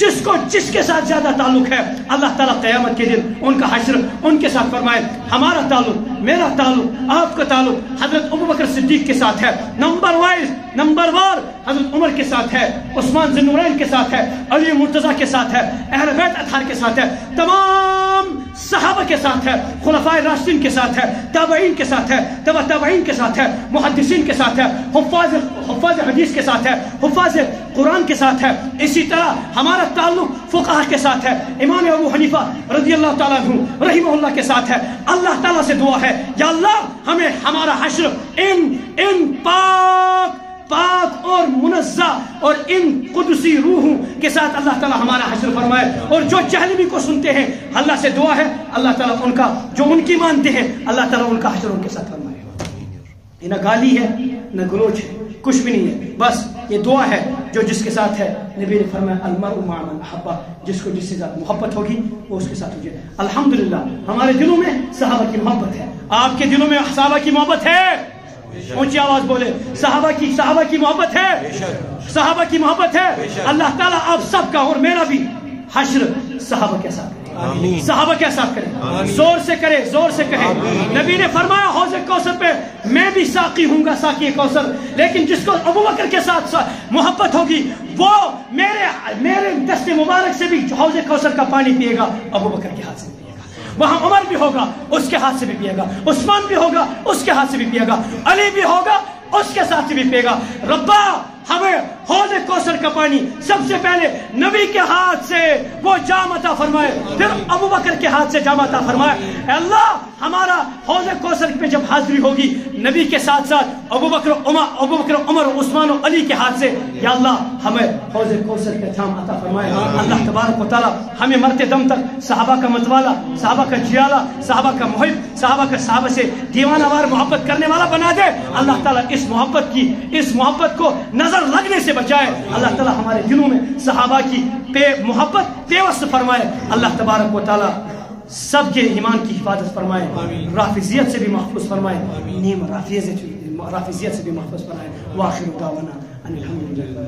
جس کو جس کے ساتھ زیادہ تعلق ہے اللہ تعالیٰ قیامت کے دن ان کا حشر ان کے ساتھ فرمائے. ہمارا تعلق، میرا تعلق، آپ کا تعلق حضرت ابوبکر صدیق کے ساتھ ہے، نمبر وار حضرت عمر کے ساتھ ہے، عثمان ذی النورین کے ساتھ ہے، علی مرتضیٰ کے ساتھ ہے، اہل بیت اطہار کے ساتھ ہے، تمام صحابہ کے ساتھ ہے، خلفائے راشدین کے ساتھ ہے، تابعین کے ساتھ ہے، تبع تابعین کے ساتھ ہے، محدثین کے ساتھ ہے، حفاظ حدیث کے ساتھ ہے، حفاظ قرآن کے ساتھ ہے. اسی طرح ہمارا تعلق فقہاء کے ساتھ ہے، امام ابو حنیفہ رضی اللہ تعالیٰ عنہ رحمہ اللہ کے ساتھ ہے. اللہ تعالیٰ سے دعا ہے یا اللہ ہمیں ہمارا حشر ان پاک اور منزہ اور ان قدسی روحوں کے ساتھ اللہ تعالیٰ ہمارا حشر فرمائے. اور جو جہنمی کو سنتے ہیں اللہ سے دعا ہے اللہ تعالیٰ ان کا جو ان کی مانتے ہیں اللہ تعالیٰ ان کا حشر ان کے ساتھ فرمائے. یہ نہ گالی ہے نہ گلوچ ہے، کچھ بھی نہیں ہے، بس یہ دعا ہے جو جس کے ساتھ ہے. نبی نے فرمایا المرء مع من احب، جس کو جس کے ساتھ محبت ہوگی وہ اس کے ساتھ ہوگی. الحمدللہ ہمارے دلوں میں صحابہ کی محبت ہے. آپ کے دلوں میں صحابہ کی محبت ہے؟ اونچی آواز بولے. صحابہ کی محبت ہے، صحابہ کی محبت ہے. اللہ تعالیٰ آپ سب کا اور میرا بھی حشر صحابہ کے ساتھ کرے، صحابہ کے ساتھ کرے. زور سے کرے، زور سے کہے. نبی نے فرمایا حوض کوثر پہ میں بھی ساقی ہوں گا، ساقی کوثر، لیکن جس کو ابوبکر کے ساتھ محبت ہوگی وہ میرے دست مبارک سے بھی حوض کوثر کا پانی پیے گا، ابوبکر کے ہاتھ سے پیے گا. وہاں عمر بھی ہوگا اس کے ہاتھ سے بھی پیے گا، عثمان بھی ہوگا اس کے ہاتھ سے بھی پیے گا، علی بھی ہوگا اس کے ساتھ سے بھی پیے گا. ربا ہمیں حوض کوثر کا پانی سب سے پہلے نبی کے ہاتھ سے وہ جام عطا فرمائے، پھر ابوبکر کے ہاتھ سے جام عطا فرمائے. اے اللہ ہمارا حوض کوثر پہ جب حاضری ہوگی نبی کے ساتھ ساتھ ابوبکر عمر عثمان و علی کے ہاتھ سے، یا اللہ ہمیں حوض کوثر کا جام عطا فرمائے. اللہ تبارک و تعالی ہمیں مرتے دم تک صحابہ کا متوالا، صحابہ کا جیالا، صحابہ کا محب، صحابہ سے دیوانہ وار محبت کرنے والا بنا دے. اللہ تعالیٰ اس محبت کو نظر لگنے سے بچائے. اللہ تعالیٰ ہمارے دلوں میں صحابہ کی محبت پیوست فرمائے. اللہ تبارک و تعالیٰ سب کے ایمان کی حفاظت فرمائے، رافضیت سے بھی محفوظ فرمائے، نیم رافضیت سے بھی محفوظ فرمائے. وآخر دعوانا ان الحمدللہ.